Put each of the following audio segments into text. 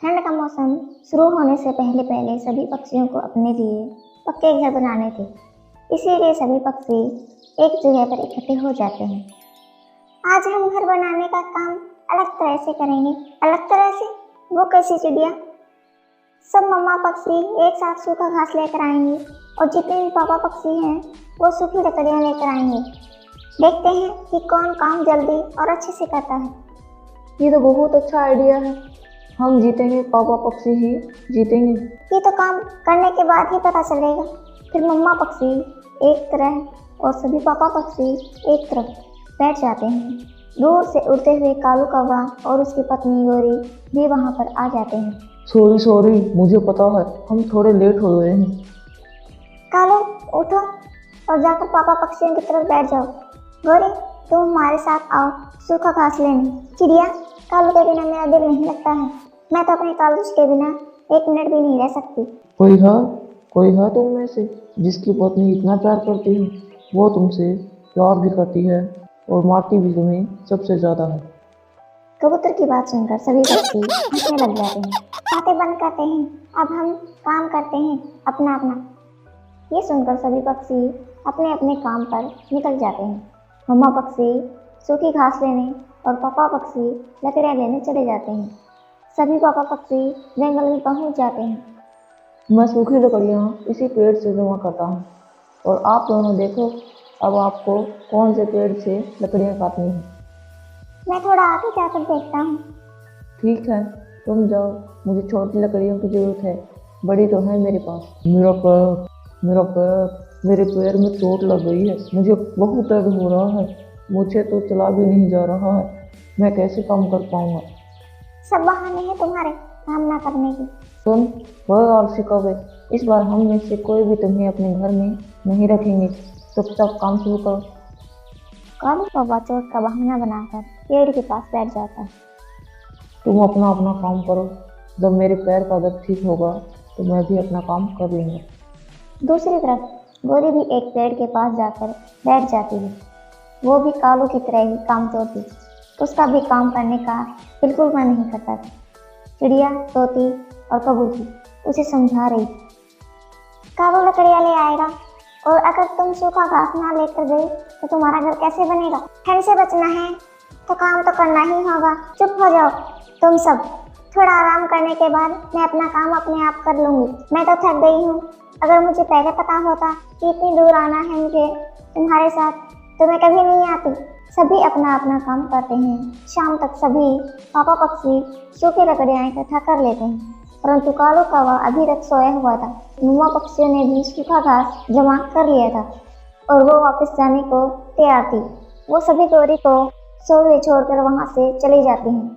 ठंड का मौसम शुरू होने से पहले पहले सभी पक्षियों को अपने लिए पक्के घर बनाने थे। इसीलिए सभी पक्षी एक जगह पर इकट्ठे हो जाते हैं। आज हम घर बनाने का काम अलग तरह से करेंगे। अलग तरह से? वो कैसी चिड़िया? सब मम्मा पक्षी एक साथ सूखा घास लेकर आएंगे और जितने भी पापा पक्षी हैं वो सूखी लकड़ियां लेकर आएंगे। देखते हैं कि कौन काम जल्दी और अच्छे से करता है। ये तो बहुत अच्छा आइडिया है। हम जीतेंगे, पापा पक्षी ही जीतेंगे। ये तो काम करने के बाद ही पता चलेगा। फिर मम्मा पक्षी एक तरफ और सभी पापा पक्षी एक तरफ बैठ जाते हैं। दूर से उड़ते हुए कालू कौवा और उसकी पत्नी गोरी भी वहां पर आ जाते हैं। सॉरी, मुझे पता है हम थोड़े लेट हो गए हैं। कालू उठो और जाकर पापा पक्षियों की तरफ बैठ जाओ। गोरी तुम हमारे साथ आओ सूखा घास लेने। चिड़िया, कालू के बिना मेरा दिल नहीं लगता है। मैं तो अपने कालू के बिना एक मिनट भी नहीं रह सकती। कोई है तुम में से जिसकी पत्नी इतना प्यार करती है। वो तुमसे प्यार भी करती है और मारती भी तुम्हें सबसे ज्यादा है। कबूतर की बात सुनकर सभी पक्षी हंसने लग जाते हैं। बातें बंद करते हैं, अब हम काम करते हैं अपना अपना। ये सुनकर सभी पक्षी अपने अपने काम पर निकल जाते हैं। मम्मा पक्षी सूखी घास लेने और पापा पक्षी लकड़ियाँ लेने चले जाते हैं। सभी पापा पक्षी जंगल में पहुंच जाते हैं। मैं सूखी लकड़ियाँ इसी पेड़ से जमा करता हूँ और आप दोनों देखो अब आपको कौन से पेड़ से लकड़ियाँ काटनी है। मैं थोड़ा आगे जाकर देखता हूँ। ठीक है, तुम जाओ, मुझे छोटी लकड़ियों की जरूरत है, बड़ी तो है मेरे पास। मेरे पैर में चोट लग गई है, मुझे बहुत दर्द हो रहा है, मुझे तो चला भी नहीं जा रहा है, मैं कैसे काम कर पाऊंगा। सब बहाने हैं तुम्हारे काम ना करने की। सुन, वह आलसी कौवे, इस बार हम में से कोई भी तुम्हें अपने घर में नहीं रखेंगे। चुपचाप काम शुरू करो। कालू कौवा चोट का बहाना बनाकर पेड़ के पास बैठ जाता है। तुम अपना अपना काम करो, जब मेरे पैर का दर्द ठीक होगा तो मैं भी अपना काम कर लूँगा। दूसरी तरफ गोरी भी एक पेड़ के पास जाकर बैठ जाती है। वो भी कालू की तरह ही कामचोर थी। उसका भी काम करने का बिल्कुल मन नहीं करता था। चिड़िया, तोती और कबूतर उसे समझा रही। कालू लकड़ियाँ ले आएगा और अगर तुम सूखा घास ना लेकर गई तो तुम्हारा घर कैसे बनेगा? ठंड से बचना है तो काम तो करना ही होगा। चुप हो जाओ तुम सब। थोड़ा आराम करने के बाद मैं अपना काम अपने आप कर लूंगी। मैं तो थक गई हूँ। अगर मुझे पहले पता होता कि इतनी दूर आना है मुझे तुम्हारे साथ तो मैं कभी नहीं आती। सभी अपना अपना काम करते हैं। शाम तक सभी पापा पक्षी सूखी लकड़ियाँ इकट्ठा कर लेते हैं, परंतु कालू कौवा अभी तक सोया हुआ था। मम्मा पक्षियों ने भी सूखा घास जमा कर लिया था और वो वापस जाने को तैयार थी। वो सभी गोरी को सोए छोड़कर वहां से चले जाते हैं।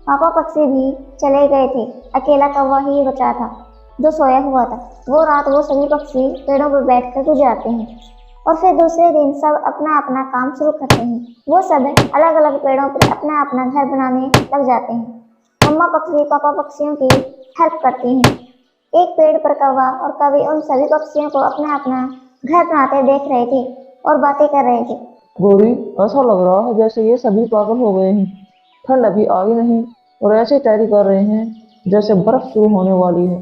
पापा पक्षी भी चले गए थे। अकेला कौवा ही बचा था जो सोया हुआ था। वो रात वो सभी पक्षी पेड़ों पर बैठकर गुजारते हैं और फिर दूसरे दिन सब अपना अपना काम शुरू करते हैं। वो सब अलग अलग पेड़ों पर अपना अपना घर बनाने लग जाते हैं। मम्मा पक्षी पापा पक्षियों की हेल्प करती हैं। एक पेड़ पर कौवा और कवि उन सभी पक्षियों को अपना अपना घर बनाते देख रहे थे और बातें कर रहे थे। गोरी, ऐसा लग रहा है जैसे ये सभी पागल हो गए हैं। ठंड अभी आई नहीं और ऐसे तैयारी कर रहे हैं जैसे बर्फ शुरू होने वाली है।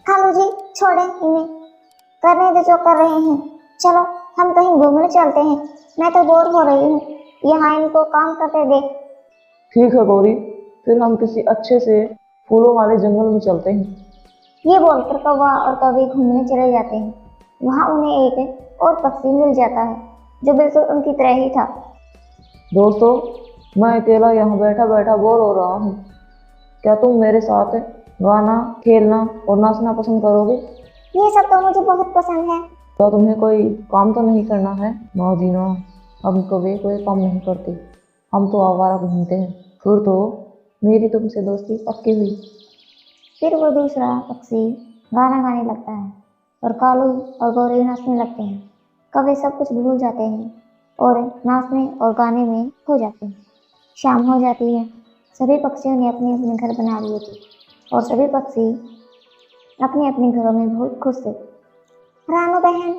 कालू जी छोड़े इन्हें, करने दे जो कर रहे हैं। चलो हम कहीं घूमने चलते हैं। मैं तो बोर हो रही हूँ, यहाँ इनको काम करते देख। ठीक है गौरी, फिर हम किसी अच्छे से फूलों वाले जंगल में चलते हैं। ये बोलकर कौवा और कवि घूमने चले जाते हैं। वहाँ उन्हें एक और पक्षी मिल जाता है जो बिल्कुल उनकी तरह ही था। दोस्तों, मैं अकेला यहाँ बैठा बैठा बोर हो रहा हूँ। क्या तुम मेरे साथ गाना, खेलना और नाचना पसंद करोगे? ये सब तो मुझे बहुत पसंद है। क्या तुम्हें कोई काम तो नहीं करना है? ना जी ना, हम कभी कोई काम नहीं करते, हम तो आवारा घूमते हैं। फिर तो मेरी तुमसे दोस्ती पक्की हुई। फिर वो दूसरा पक्षी गाना गाने लगता है और कालू और गौरी नाचने लगते हैं। कवि सब कुछ भूल जाते हैं और नाचने और गाने में खो जाते हैं। शाम हो जाती है। सभी पक्षियों ने अपने अपने घर बना लिए थे और सभी पक्षी अपने अपने घरों में बहुत खुश थे। रानू बहन,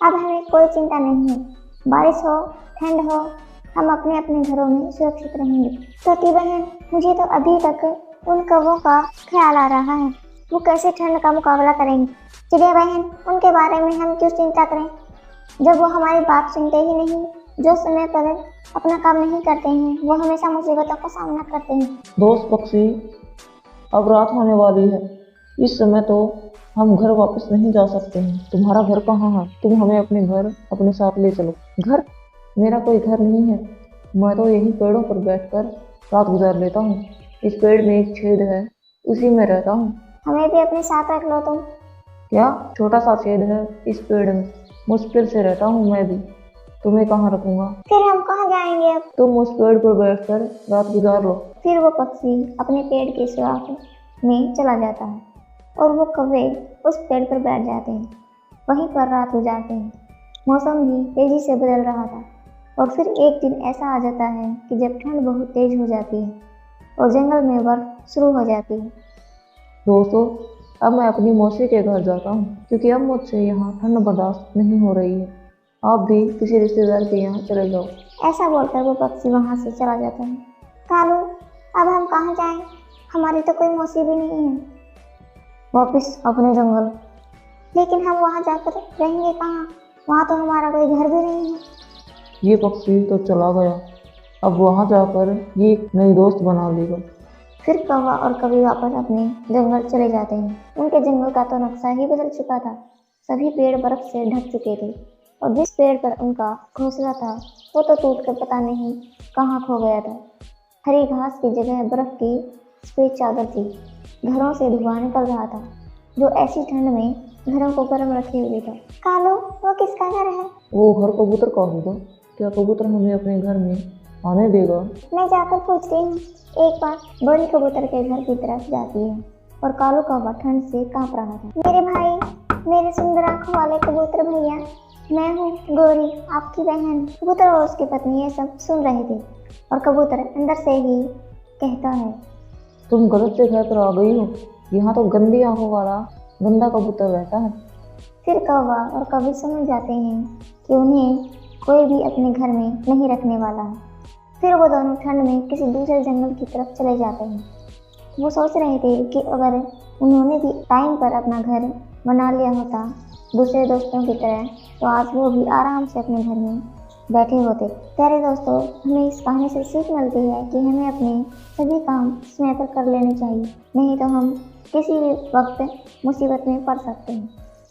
अब हमें कोई चिंता नहीं है। बारिश हो, ठंड हो, हम अपने अपने घरों में सुरक्षित रहेंगे। तोती बहन, मुझे तो अभी तक उन कौवों का ख्याल आ रहा है। वो कैसे ठंड का मुकाबला करेंगे। चिड़िया बहन, उनके बारे में हम क्यों चिंता करें जब वो हमारी बात सुनते ही नहीं। जो समय पर अपना काम नहीं करते हैं वो हमेशा मुसीबतों का सामना करते हैं। दोस्त पक्षी, अब रात होने वाली है। इस समय तो हम घर वापस नहीं जा सकते हैं। तुम्हारा घर कहाँ है? तुम हमें अपने घर अपने साथ ले चलो। घर? मेरा कोई घर नहीं है। मैं तो यहीं पेड़ों पर बैठकर रात गुजार लेता हूँ। इस पेड़ में एक छेद है, उसी में रहता हूँ। हमें भी अपने साथ रख लो तुम। क्या छोटा सा छेद है इस पेड़ में? मुश्किल से रहता हूँ मैं भी। तुम्हें कहाँ रखूंगा? फिर हम कहाँ जाएंगे अब? तुम उस पेड़ पर बैठकर रात गुजार लो। फिर वो पक्षी अपने पेड़ के सुराख में चला जाता है और वो कौवे उस पेड़ पर बैठ जाते हैं। वहीं पर रात गुजारते हैं। मौसम भी तेजी से बदल रहा था और फिर एक दिन ऐसा आ जाता है कि जब ठंड बहुत तेज हो जाती है और जंगल में बर्फ शुरू हो जाती है। दोस्तों, अब मैं अपनी मौसी के घर जाता हूँ क्योंकि अब मुझसे यहाँ ठंड बर्दाश्त नहीं हो रही है। आप भी किसी रिश्तेदार के यहाँ चले जाओ। ऐसा बोलकर वो पक्षी वहां से चला जाता है। कालू, अब हम कहाँ जाएं? हमारी तो कोई मौसी भी नहीं है। वापिस अपने जंगल। लेकिन हम वहां जाकर रहेंगे कहाँ? वहां तो हमारा कोई घर भी नहीं है। ये पक्षी तो चला गया, अब वहाँ जाकर ये नई दोस्त बना लेगा। फिर कौवा और कौवी वापस अपने जंगल चले जाते हैं। उनके जंगल का तो नक्शा ही बदल चुका था। सभी पेड़ बर्फ से ढक चुके थे और जिस पेड़ पर उनका घोंसला था वो तो टूटकर पता नहीं कहाँ खो गया था। हरी घास की जगह बर्फ की सफेद चादर थी। घरों से धुआं निकल रहा था जो ऐसी ठंड में घरों को गर्म रखे हुए था। कालू, वो किसका घर है? वो घर कबूतर का होगा। क्या कबूतर हमें अपने घर में आने देगा? मैं जाकर पूछती हूँ। एक बार बड़ी कबूतर के घर की तरफ जाती है और कालू कौवा ठंड से कांप रहा था। मेरे भाई, मेरे सुंदर आंखों वाले कबूतर भैया, मैं हूँ गोरी, आपकी बहन। कबूतर और उसकी पत्नी ये सब सुन रहे थे और कबूतर अंदर से ही कहता है, तुम गलत जगह पर आ गई हो। यहाँ तो गंदी आंखों वाला गंदा कबूतर रहता है। फिर कौवा और कौवी समझ जाते हैं कि उन्हें कोई भी अपने घर में नहीं रखने वाला है। फिर वो दोनों ठंड में किसी दूसरे जंगल की तरफ चले जाते हैं। वो सोच रहे थे कि अगर उन्होंने भी टाइम पर अपना घर बना लिया होता दूसरे दोस्तों की तरह तो आज वो भी आराम से अपने घर में बैठे होते। प्यारे दोस्तों, हमें इस कहानी से सीख मिलती है कि हमें अपने सभी काम समय पर कर लेने चाहिए, नहीं तो हम किसी भी वक्त मुसीबत में पड़ सकते हैं।